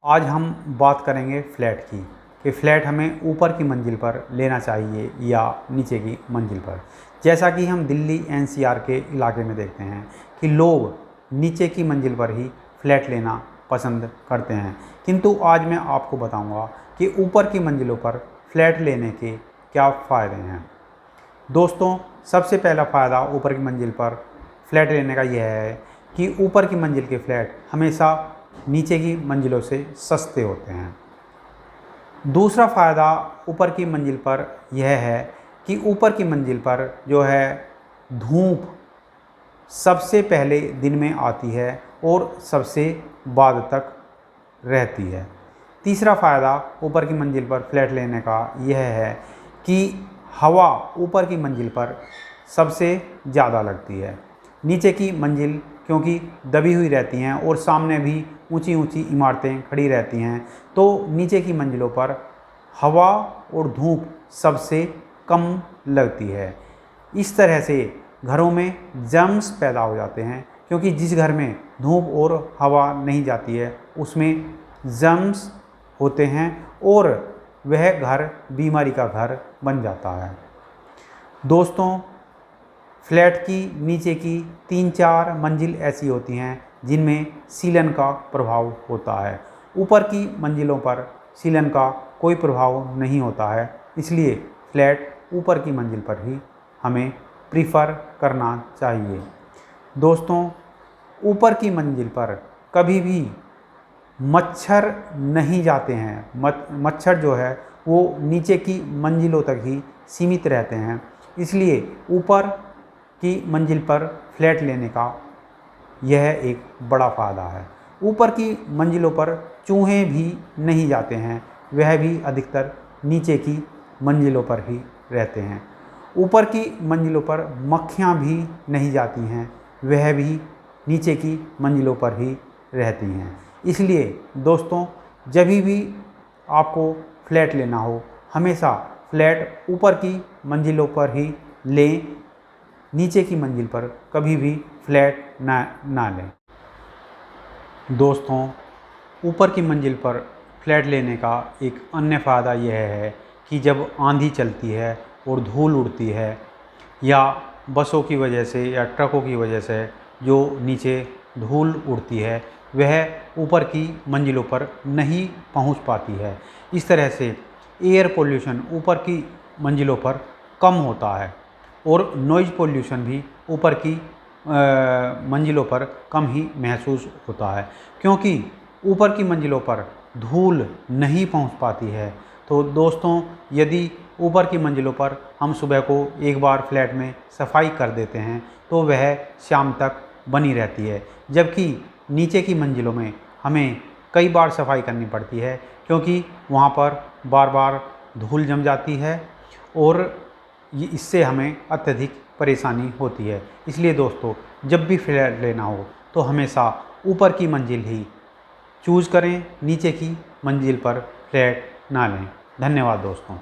आज हम बात करेंगे फ्लैट की कि फ्लैट हमें ऊपर की मंजिल पर लेना चाहिए या नीचे की मंजिल पर। जैसा कि हम दिल्ली एनसीआर के इलाके में देखते हैं कि लोग नीचे की मंजिल पर ही फ्लैट लेना पसंद करते हैं, किंतु आज मैं आपको बताऊंगा कि ऊपर की मंजिलों पर फ्लैट लेने के क्या फ़ायदे हैं। दोस्तों, सबसे पहला फ़ायदा ऊपर की मंजिल पर फ्लैट लेने का यह है कि ऊपर की मंजिल के फ्लैट हमेशा नीचे की मंजिलों से सस्ते होते हैं। दूसरा फ़ायदा ऊपर की मंजिल पर यह है कि ऊपर की मंजिल पर जो है धूप सबसे पहले दिन में आती है और सबसे बाद तक रहती है। तीसरा फ़ायदा ऊपर की मंजिल पर फ्लैट लेने का यह है कि हवा ऊपर की मंजिल पर सबसे ज़्यादा लगती है। नीचे की मंजिल क्योंकि दबी हुई रहती हैं और सामने भी ऊंची ऊंची इमारतें खड़ी रहती हैं, तो नीचे की मंजिलों पर हवा और धूप सबसे कम लगती है। इस तरह से घरों में जर्म्स पैदा हो जाते हैं, क्योंकि जिस घर में धूप और हवा नहीं जाती है उसमें जर्म्स होते हैं और वह घर बीमारी का घर बन जाता है। दोस्तों, फ्लैट की नीचे की 3-4 मंजिल ऐसी होती हैं जिनमें सीलन का प्रभाव होता है। ऊपर की मंजिलों पर सीलन का कोई प्रभाव नहीं होता है, इसलिए फ्लैट ऊपर की मंजिल पर ही हमें प्रीफर करना चाहिए। दोस्तों, ऊपर की मंजिल पर कभी भी मच्छर नहीं जाते हैं। मच्छर जो है वो नीचे की मंजिलों तक ही सीमित रहते हैं, इसलिए ऊपर की मंजिल पर फ्लैट लेने का यह एक बड़ा फ़ायदा है। ऊपर की मंजिलों पर चूहे भी नहीं जाते हैं, वह भी अधिकतर नीचे की मंजिलों पर ही रहते हैं। ऊपर की मंजिलों पर मक्खियाँ भी नहीं जाती हैं, वह भी नीचे की मंजिलों पर ही रहती हैं। इसलिए दोस्तों, जब भी आपको फ्लैट लेना हो हमेशा फ्लैट ऊपर की मंजिलों पर ही लें, नीचे की मंजिल पर कभी भी फ्लैट ना लें। दोस्तों, ऊपर की मंजिल पर फ्लैट लेने का एक अन्य फ़ायदा यह है कि जब आंधी चलती है और धूल उड़ती है या बसों की वजह से या ट्रकों की वजह से जो नीचे धूल उड़ती है वह ऊपर की मंजिलों पर नहीं पहुंच पाती है। इस तरह से एयर पोल्यूशन ऊपर की मंजिलों पर कम होता है और नॉइज़ पोल्यूशन भी ऊपर की मंजिलों पर कम ही महसूस होता है, क्योंकि ऊपर की मंजिलों पर धूल नहीं पहुंच पाती है। तो दोस्तों, यदि ऊपर की मंजिलों पर हम सुबह को एक बार फ्लैट में सफाई कर देते हैं तो वह शाम तक बनी रहती है, जबकि नीचे की मंजिलों में हमें कई बार सफाई करनी पड़ती है, क्योंकि वहाँ पर बार बार धूल जम जाती है और इससे हमें अत्यधिक परेशानी होती है। इसलिए दोस्तों, जब भी फ्लैट लेना हो तो हमेशा ऊपर की मंजिल ही चूज़ करें, नीचे की मंजिल पर फ्लैट ना लें। धन्यवाद दोस्तों।